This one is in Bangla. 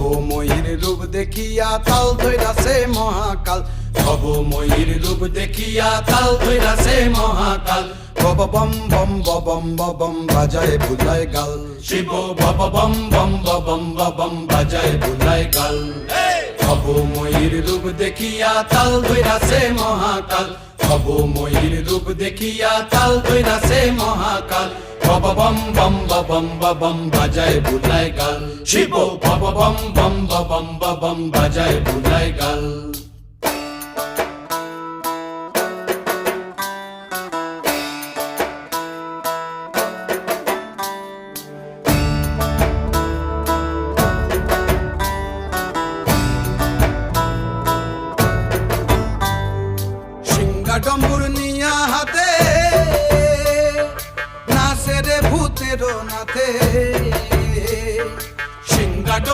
ভবময়ীর রূপ দেখিয়া তাল ধইরাছে মহাকাল, ভবময়ীর রূপ দেখিয়া তাল ধইরাছে মহাকাল। বব বম বম বম বম বাজায় বুলায় গাল, শিব বব বম বম বম বম বাজায় বুলায় গাল। ভবময়ীর রূপ দেখিয়া তাল ধইরাছে মহাকাল, ভবময়ীর রূপ দেখিয়া তাল ধইরাছে মহাকাল। বব বম বম বম বাজায় বুলায় গাল, শিব বব বম বম বম বাজায় বুলায় গাল। ডম্বুর নিয়া হাতে নাচে রে ভূতের নাথে,